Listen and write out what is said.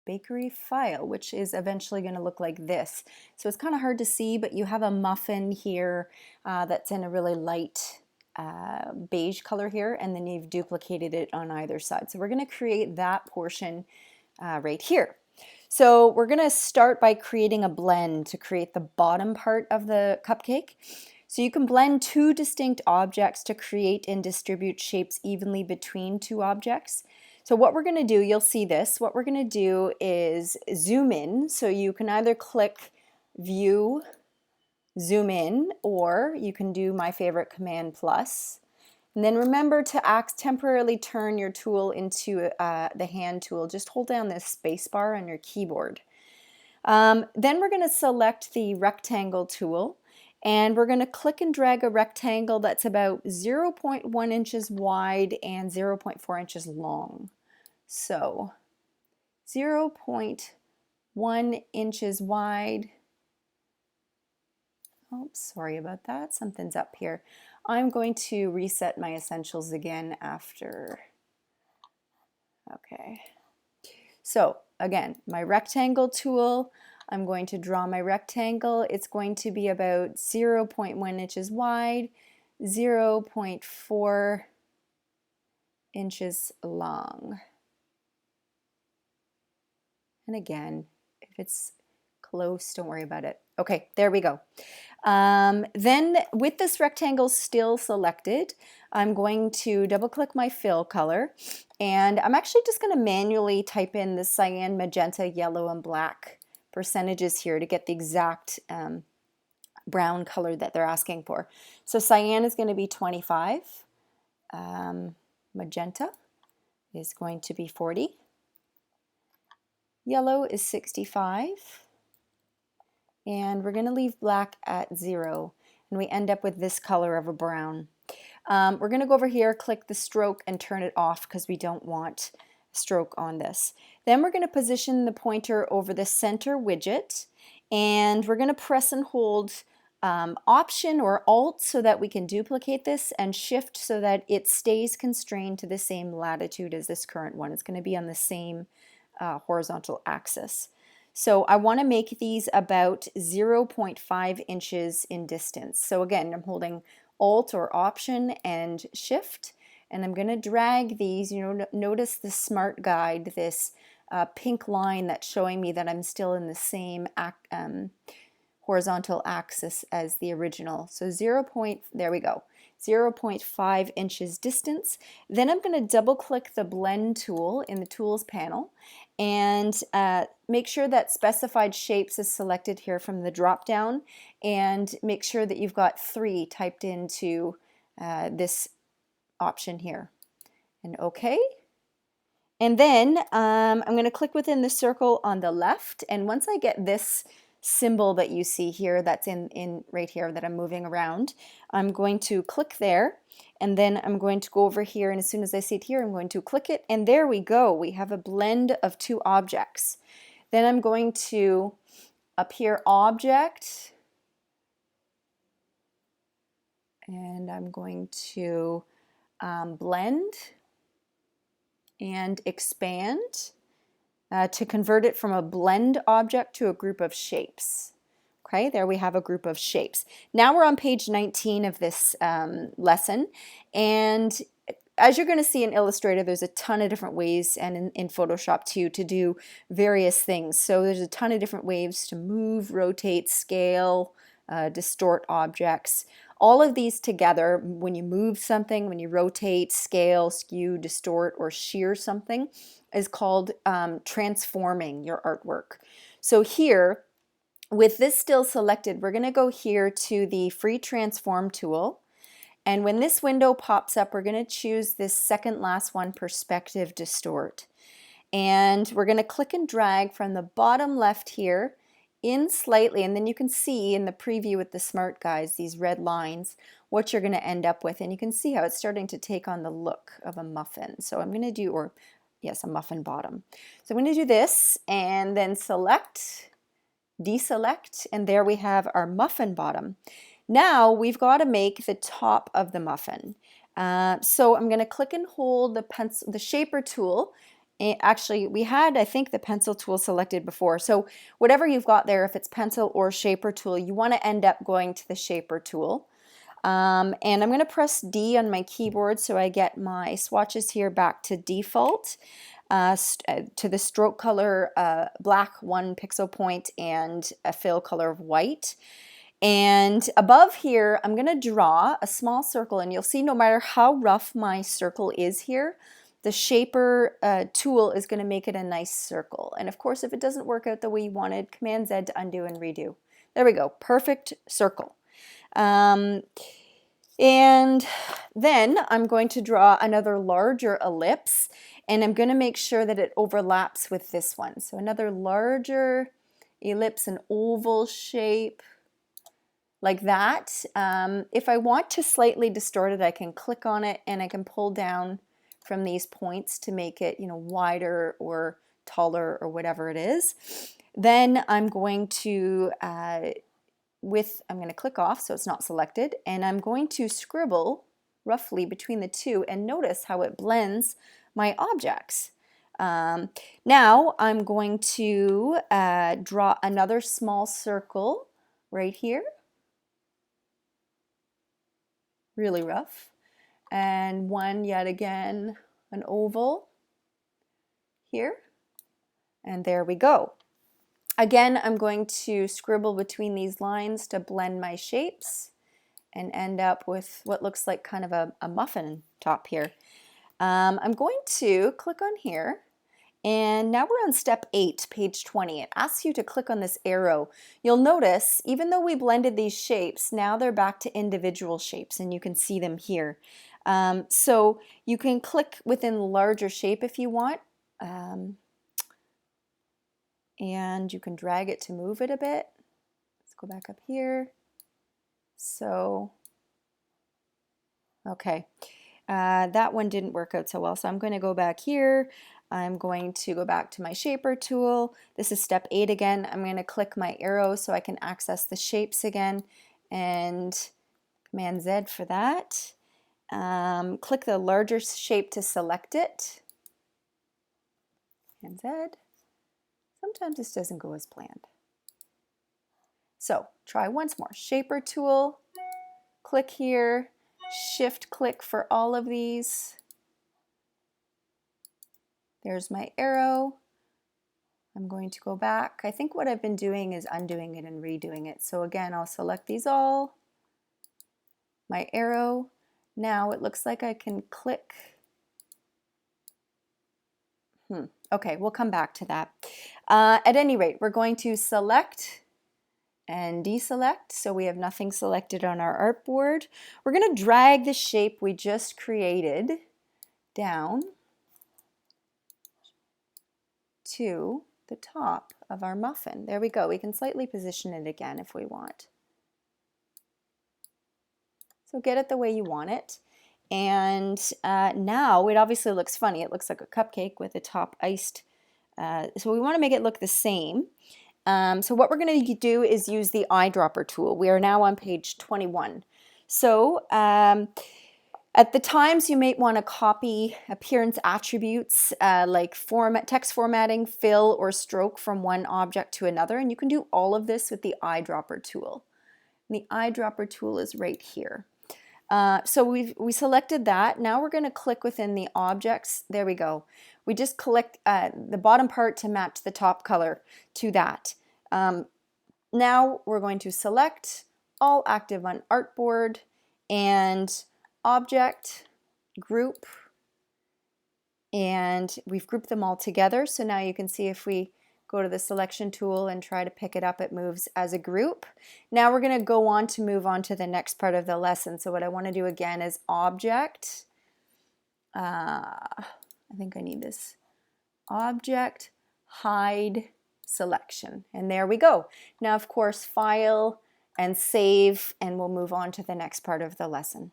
bakery file, which is eventually going to look like this. So it's kind of hard to see, but you have a muffin here that's in a really light beige color here, and then you've duplicated it on either side. So we're going to create that portion right here. So we're going to start by creating a blend to create the bottom part of the cupcake. So you can blend two distinct objects to create and distribute shapes evenly between two objects. So what we're going to do, you'll see this, what we're going to do is zoom in. So you can either click View, Zoom in, or you can do my favorite Command plus. And then remember to temporarily turn your tool into the hand tool. Just hold down this space bar on your keyboard. Then we're going to select the rectangle tool, and we're going to click and drag a rectangle that's about 0.1 inches wide and 0.4 inches long. So 0.1 inches wide. Oops, sorry about that. Something's up here. I'm going to reset my essentials again after. Okay. So again, my rectangle tool, I'm going to draw my rectangle. It's going to be about 0.1 inches wide, 0.4 inches long. And again, if it's close, don't worry about it. Okay, there we go. Then with this rectangle still selected, I'm going to double click my fill color, and I'm actually just going to manually type in the cyan, magenta, yellow, and black percentages here to get the exact brown color that they're asking for. So cyan is going to be 25, magenta is going to be 40, yellow is 65, and we're going to leave black at 0, and we end up with this color of a brown. We're going to go over here, click the stroke, and turn it off because we don't want stroke on this. Then we're going to position the pointer over the center widget, and we're going to press and hold Option or Alt so that we can duplicate this, and Shift so that it stays constrained to the same latitude as this current one. It's going to be on the same horizontal axis. So I want to make these about 0.5 inches in distance. So again, I'm holding Alt or Option and Shift, and I'm going to drag these. You know, notice the Smart Guide, this pink line that's showing me that I'm still in the same horizontal axis as the original. So there we go, 0.5 inches distance. Then I'm going to double click the blend tool in the tools panel and make sure that specified shapes is selected here from the drop down, and make sure that you've got 3 typed into this option here, and OK. And then I'm going to click within the circle on the left, and once I get this symbol that you see here that's in right here that I'm moving around, I'm going to click there, and then I'm going to go over here, and as soon as I see it here, I'm going to click it, and there we go. We have a blend of 2 objects. Then I'm going to up here, Object, and I'm going to Blend and Expand to convert it from a blend object to a group of shapes. Okay, there we have a group of shapes. Now we're on page 19 of this lesson, and as you're going to see in Illustrator, there's a ton of different ways, and in Photoshop too, to do various things. So there's a ton of different ways to move, rotate, scale, distort objects. All of these together, when you move something, when you rotate, scale, skew, distort, or shear something, is called transforming your artwork. So here, with this still selected, we're going to go here to the Free Transform tool. And when this window pops up, we're going to choose this second last one, Perspective Distort. And we're going to click and drag from the bottom left here in slightly, and then you can see in the preview with the Smart Guides, these red lines, what you're going to end up with. And you can see how it's starting to take on the look of a muffin. So I'm going to do, or yes, a muffin bottom. So I'm going to do this and then select, deselect, and there we have our muffin bottom. Now we've got to make the top of the muffin. So I'm going to click and hold the shaper tool Actually, we had, I think, the pencil tool selected before. So whatever you've got there, if it's pencil or shaper tool, you want to end up going to the shaper tool. And I'm going to press D on my keyboard so I get my swatches here back to default, to the stroke color black 1 pixel point and a fill color of white. And above here, I'm going to draw a small circle, and you'll see no matter how rough my circle is here, the shaper tool is going to make it a nice circle. And of course, if it doesn't work out the way you wanted, Command Z to undo and redo. There we go, perfect circle. And then I'm going to draw another larger ellipse, and I'm going to make sure that it overlaps with this one. So another larger ellipse, an oval shape, like that. If I want to slightly distort it, I can click on it and I can pull down from these points to make it, wider or taller or whatever it is. Then I'm going to I'm going to click off so it's not selected, and I'm going to scribble roughly between the two, and notice how it blends my objects. Now I'm going to draw another small circle right here, really rough, and one yet again, an oval here, and there we go. Again, I'm going to scribble between these lines to blend my shapes and end up with what looks like kind of a muffin top here. I'm going to click on here, and now we're on step 8, page 20. It asks you to click on this arrow. You'll notice, even though we blended these shapes, now they're back to individual shapes, and you can see them here. So you can click within the larger shape if you want. And you can drag it to move it a bit. Let's go back up here. So, okay, that one didn't work out so well, so I'm going to go back here. I'm going to go back to my shaper tool. This is step 8 again. I'm going to click my arrow so I can access the shapes again, and Command Z for that. Click the larger shape to select it. Command Z. Sometimes this doesn't go as planned. So try once more. Shaper tool, click here, shift click for all of these. There's my arrow. I'm going to go back. I think what I've been doing is undoing it and redoing it. So again, I'll select these all, my arrow. Now it looks like I can click. Okay, we'll come back to that. At any rate, we're going to select and deselect, so we have nothing selected on our artboard. We're going to drag the shape we just created down to the top of our muffin. There we go. We can slightly position it again if we want. So get it the way you want it. And now it obviously looks funny. It looks like a cupcake with the top iced. So we want to make it look the same. So what we're going to do is use the eyedropper tool. We are now on page 21. So at the times you may want to copy appearance attributes like text formatting, fill, or stroke from one object to another. And you can do all of this with the eyedropper tool. And the eyedropper tool is right here. So we selected that. Now we're going to click within the objects. There we go. We just click the bottom part to match the top color to that. Now we're going to select all active on artboard and object, group, and we've grouped them all together. So now you can see if we go to the selection tool and try to pick it up, it moves as a group. Now we're going to go on to move on to the next part of the lesson. So what I want to do again is object. I think I need this. Object, hide, selection. And there we go. Now, of course, file and save, and we'll move on to the next part of the lesson.